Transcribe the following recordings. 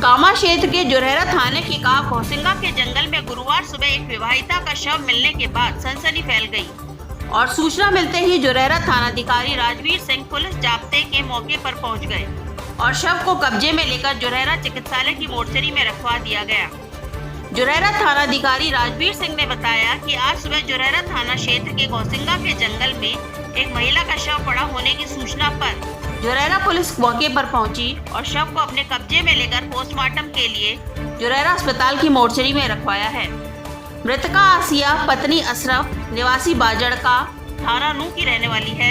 कामा क्षेत्र के जुरहरा थाने के गांव घोसिंगा के जंगल में गुरुवार सुबह एक विवाहिता का शव मिलने के बाद सनसनी फैल गई और सूचना मिलते ही जुरहरा थानाधिकारी राजवीर सिंह पुलिस जाब्ते के मौके पर पहुंच गए और शव को कब्जे में लेकर जुरहरा चिकित्सालय की मोर्चरी में रखवा दिया गया। जुरहरा थानाधिकारी राजवीर सिंह ने बताया कि आज सुबह जुरहरा थाना क्षेत्र के घोसिंगा के जंगल में एक महिला का शव पड़ा होने की सूचना पर जुरहरा पुलिस मौके पर पहुंची और शव को अपने कब्जे में लेकर पोस्टमार्टम के लिए जुरहरा अस्पताल की मोर्चरी में रखवाया है। मृतका आसिया पत्नी अशरफ निवासी बाजड़का थाना नू की रहने वाली है।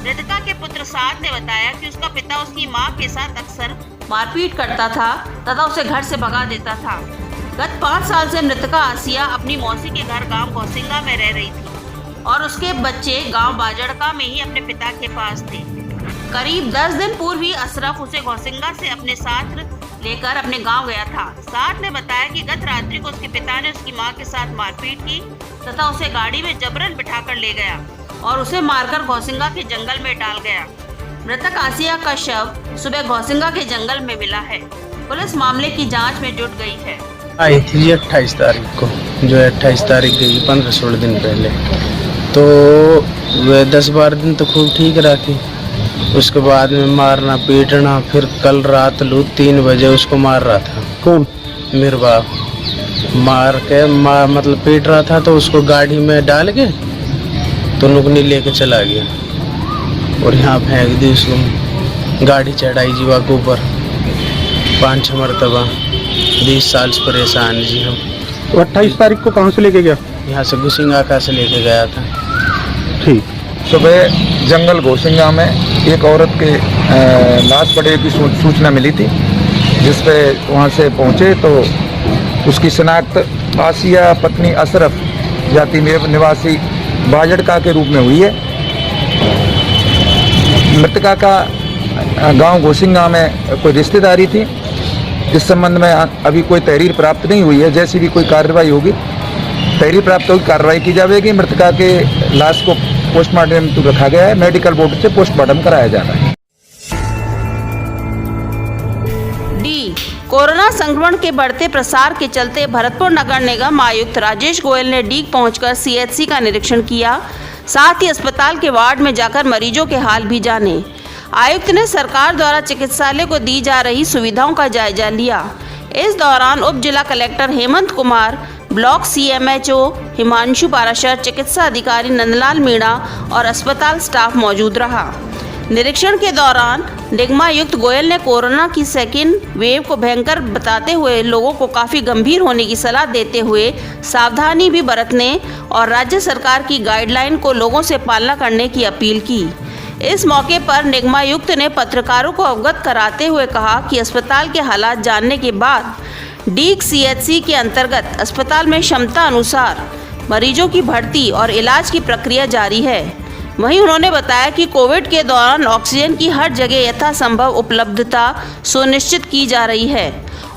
मृतका के पुत्र साद ने बताया कि उसका पिता उसकी मां के साथ अक्सर मारपीट करता था तथा उसे घर से भगा देता था। गत 5 साल से मृतका आसिया अपनी मौसी के घर गांव घोसिंगा में रह रही थी और उसके बच्चे गांव बाजड़का में ही अपने पिता के पास थे। करीब 10 दिन पूर्व ही अशरफ उसे घोसिंगा से अपने साथ लेकर अपने गांव गया था। साथ ने बताया कि गत रात्रि को उसके पिता ने उसकी मां के साथ मारपीट की तथा उसे गाड़ी में जबरन बिठाकर ले गया और उसे मारकर घोसिंगा के जंगल में डाल गया। मृतक आसिया का शव सुबह घोसिंगा के जंगल में मिला है। पुलिस मामले की जाँच में जुट गई है। आई थी 28 तारीख को, जो 28 तारीख गई 15-16 दिन पहले, तो वह 10-12 दिन तो खूब ठीक रहा थी। उसके बाद में मारना पीटना, फिर कल रात 3 बजे उसको मार रहा था। कौन? मेरे बाप मार के मतलब पीट रहा था, तो उसको गाड़ी में डाल के तो नुकनी लेके चला गया और यहाँ फेंक दी उसको। गाड़ी चढ़ाई जीवा के ऊपर 5-6 मरतबा। 20 साल से परेशान जी हम। तो 28 तारीख को कहाँ से लेके गया? यहाँ से घोसिंगा का से लेके गया था। ठीक। सुबह जंगल घोसिंगा में एक औरत के लाश पड़े की सूचना मिली थी, जिस पे वहाँ से पहुँचे तो उसकी शिनाख्त आसिया पत्नी अशरफ जाति में निवासी बाजड़का के रूप में हुई है। मृतका का गांव घोसिंगा में कोई रिश्तेदारी थी। इस संबंध में अभी कोई तहरीर प्राप्त नहीं हुई है। जैसी भी कोई कार्रवाई होगी, तहरीर प्राप्त होगी, कार्रवाई की जाएगी। मृतका के लाश को पोस्टमार्टम तो रखा गया है। मेडिकल बोर्ड से पोस्टमार्टम कराया जा रहा है। कोरोना संक्रमण के बढ़ते प्रसार के चलते भरतपुर नगर निगम आयुक्त राजेश गोयल ने डीग पहुंचकर सीएचसी का निरीक्षण किया। साथ ही अस्पताल के वार्ड में जाकर मरीजों के हाल भी जाने। आयुक्त ने सरकार द्वारा चिकित्सालय को दी जा रही सुविधाओं का जायजा लिया। इस दौरान उप जिला collector Hemant Kumar, block CMHO Himanshu Parashar, चिकित्सा अधिकारी नंदलाल मीणा और अस्पताल स्टाफ मौजूद रहा। निरीक्षण के दौरान निगमायुक्त गोयल ने कोरोना की सेकेंड वेव को भयंकर बताते हुए लोगों को काफ़ी गंभीर होने की सलाह देते हुए सावधानी भी बरतने और राज्य सरकार की गाइडलाइन को लोगों से पालना करने की अपील की। इस मौके पर निगमायुक्त ने पत्रकारों को अवगत कराते हुए कहा कि अस्पताल के हालात जानने के बाद डीग सीएचसी के अंतर्गत अस्पताल में क्षमता अनुसार मरीजों की भर्ती और इलाज की प्रक्रिया जारी है। वहीं उन्होंने बताया कि कोविड के दौरान ऑक्सीजन की हर जगह यथासंभव उपलब्धता सुनिश्चित की जा रही है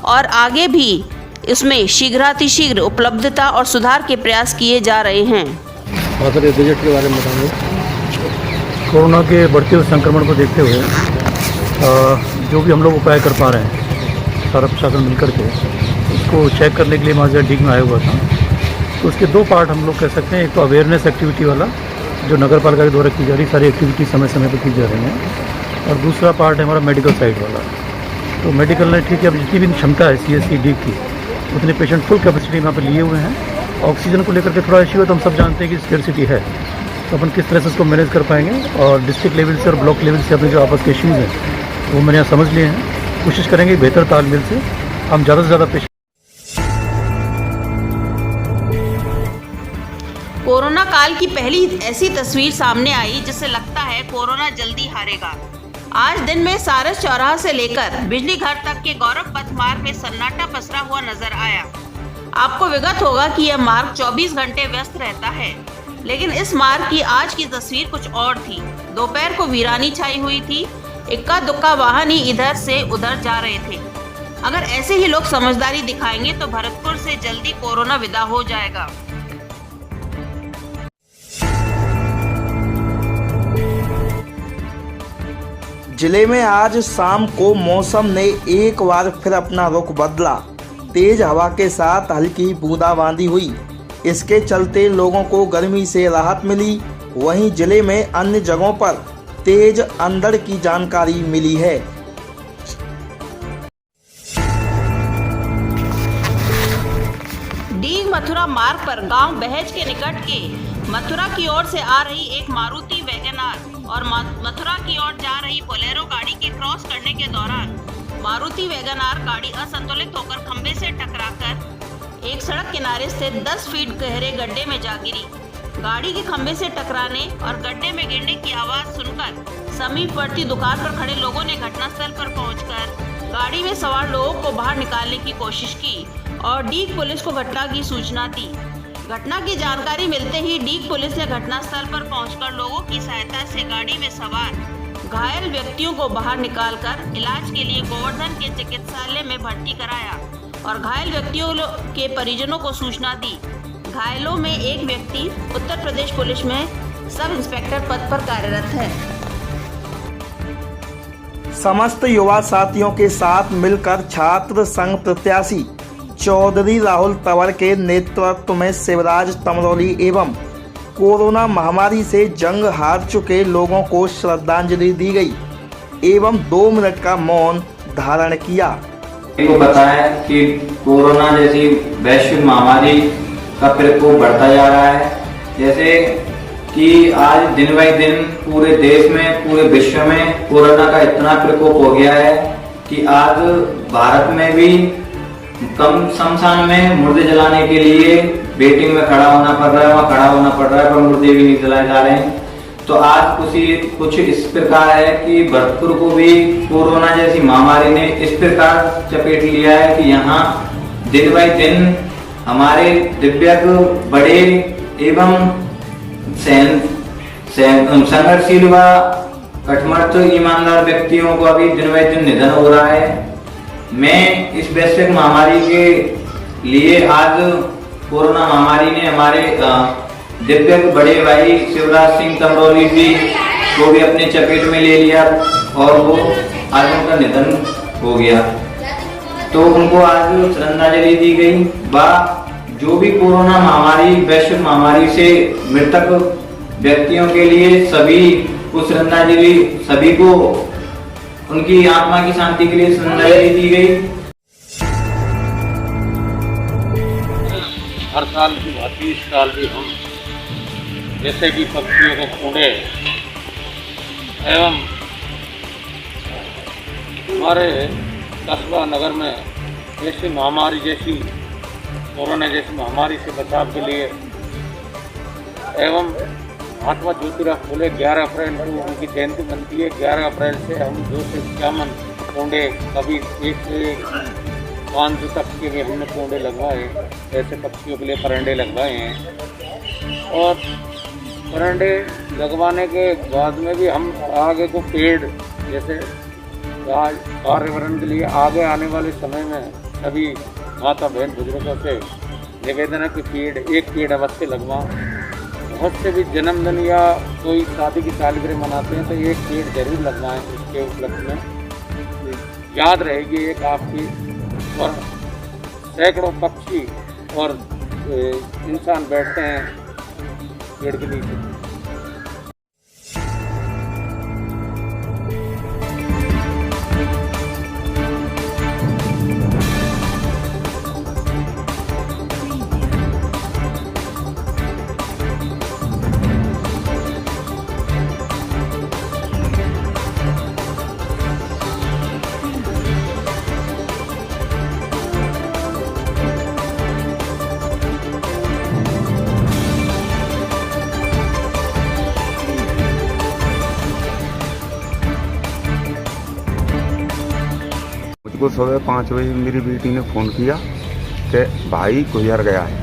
और आगे भी इसमें शीघ्रातिशीघ्र उपलब्धता और सुधार के प्रयास किए जा रहे हैं। बजट के बारे में बताएंगे। कोरोना के बढ़ते हुए संक्रमण को देखते हुए जो भी हम लोग उपाय कर पा रहे हैं, सारा प्रशासन मिलकर के उसको चेक करने के लिए हमारे डीग में आया हुआ था। तो उसके 2 पार्ट हम लोग कह सकते हैं। एक तो अवेयरनेस एक्टिविटी वाला, जो नगर पालिका के द्वारा की जा रही सारी एक्टिविटी समय समय पर की जा रही हैं, और दूसरा पार्ट है हमारा मेडिकल साइड वाला। तो मेडिकल ने ठीक है, अब जितनी भी क्षमता है सीएचसी डीग की, उतने पेशेंट फुल कैपेसिटी यहाँ पर लिए हुए हैं। ऑक्सीजन को लेकर के थोड़ा इश्यू है, तो हम सब जानते हैं कि स्केर्सिटी है, तो अपन किस तरह से उसको मैनेज कर पाएंगे। और डिस्ट्रिक्ट लेवल से और ब्लॉक लेवल से अपने जो आपस के इश्यूज़ हैं वो मैंने यहाँ समझ लिए हैं। कोशिश करेंगे बेहतर तालमेल से हम ज़्यादा से ज़्यादा पेशेंट। कोरोना काल की पहली ऐसी तस्वीर सामने आई जिससे लगता है कोरोना जल्दी हारेगा। आज दिन में सारस चौराहा से लेकर बिजली घर तक के गौरव पथ मार्ग में सन्नाटा पसरा हुआ नजर आया। आपको विगत होगा कि यह मार्ग 24 घंटे व्यस्त रहता है, लेकिन इस मार्ग की आज की तस्वीर कुछ और थी। दोपहर को वीरानी छाई हुई थी। इक्का दुक्का वाहन ही इधर से उधर जा रहे थे। अगर ऐसे ही लोग समझदारी दिखाएंगे तो भरतपुर से जल्दी कोरोना विदा हो जाएगा। जिले में आज शाम को मौसम ने एक बार फिर अपना रुख बदला। तेज हवा के साथ हल्की बूंदाबांदी हुई। इसके चलते लोगों को गर्मी से राहत मिली। वहीं जिले में अन्य जगहों पर तेज अंधड़ की जानकारी मिली है। डीग मथुरा मार्ग पर गांव बहेज के निकट के मथुरा की ओर से आ रही एक मारुति वैगनार और मथुरा की ओर जा रही बोलेरो गाड़ी के क्रॉस करने के दौरान मारुति वैगनार गाड़ी असंतुलित होकर खंबे से टकराकर एक सड़क किनारे से 10 फीट गहरे गड्ढे में जा गिरी। गाड़ी के खंबे से टकराने और गड्ढे में गिरने की आवाज सुनकर समीपवर्ती दुकान पर खड़े लोगों ने घटनास्थल पर पहुंचकर गाड़ी में सवार लोगों को बाहर निकालने की कोशिश की और डीग पुलिस को घटना की सूचना दी। घटना की जानकारी मिलते ही डीग पुलिस ने घटनास्थल पर पहुंचकर लोगों की सहायता से गाड़ी में सवार घायल व्यक्तियों को बाहर निकालकर इलाज के लिए गोवर्धन के चिकित्सालय में भर्ती कराया और घायल व्यक्तियों के परिजनों को सूचना दी। घायलों में एक व्यक्ति उत्तर प्रदेश पुलिस में सब इंस्पेक्टर पद पर कार्यरत है। समस्त युवा साथियों के साथ मिलकर छात्र संघ प्रत्याशी चौधरी राहुल तंवर के नेतृत्व में शिवराज तमरौली एवं कोरोना महामारी से जंग हार चुके लोगों को श्रद्धांजलि दी गई एवं 2 मिनट का मौन धारण किया। को बताया कि कोरोना जैसी वैश्विक महामारी का प्रकोप बढ़ता जा रहा है। जैसे कि आज दिन बाई दिन पूरे देश में, पूरे विश्व में कोरोना का इतना प्रकोप हो गया है कि आज भारत में भी कम शमशान में मुर्दे जलाने के लिए वेटिंग में खड़ा होना पड़ रहा है, वहाँ खड़ा होना पड़ रहा है, पर मुर्दे भी नहीं जलाए जा रहे हैं। तो आज कुछ इस प्रकार है कि भरतपुर को भी कोरोना जैसी महामारी ने इस प्रकार चपेट लिया है कि यहाँ दिन बाई दिन हमारे दिव्यांग बड़े एवं संघर्षशील व कठमर्थ ईमानदार व्यक्तियों को अभी दिन बाई दिन निधन हो रहा है। मैं इस वैश्विक महामारी के लिए आज कोरोना महामारी ने हमारे दिव्यांग बड़े भाई शिवराज सिंह तमरौली जी को भी अपने चपेट में ले लिया और वो आज उनका निधन हो गया। तो उनको आज श्रद्धांजलि दी गई। जो भी कोरोना महामारी वैश्विक महामारी से मृतक व्यक्तियों के लिए सभी को श्रद्धांजलि, सभी को उनकी आत्मा की शांति के लिए श्रद्धांजलि दी गई। हर साल की भांति इस साल भी हम जैसे कि पक्षियों को कूड़े एवं हमारे कस्बा नगर में ऐसी महामारी जैसी कोरोना जैसी महामारी से बचाव के लिए एवं महात्मा ज्योतिराव फुले 11 अप्रैल को उनकी जयंती बनती है। 11 अप्रैल से हम 251 कोंडे, कभी 1 से 5 तक के भी हमने कोंडे लगवाए। ऐसे पक्षियों के लिए परंडे लगवाए हैं और परंडे लगवाने के बाद में भी हम आगे को पेड़ जैसे पर्यावरण के लिए आगे आने वाले समय में सभी माता बहन बुजुर्गों से निवेदन है कि एक पेड़ अवश्य लगवाएं। बहुत से भी जन्मदिन या कोई शादी की सालगिरह मनाते हैं तो एक पेड़ जरूर लगवाएं। इसके उपलक्ष्य में याद रहेगी एक आपकी, और सैकड़ों पक्षी और इंसान बैठते हैं पेड़ के नीचे। मुझको सुबह 5 बजे मेरी बेटी ने फ़ोन किया कि भाई गुजर गया है।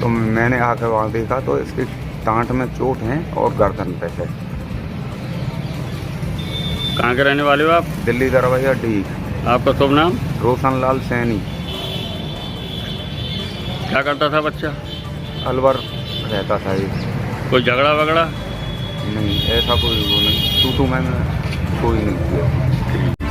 तो मैंने आकर वहाँ देखा तो इसके टाँट में चोट है और गर्दन पे है। कहाँ के रहने वाले हो आप? दिल्ली दरवाजा डी। आपका शुभ नाम? रोशन लाल सैनी। क्या करता था बच्चा? अलवर रहता था ये। कोई झगड़ा वगड़ा? नहीं, ऐसा कोई वो नहीं। टूटू में कोई नहीं किया।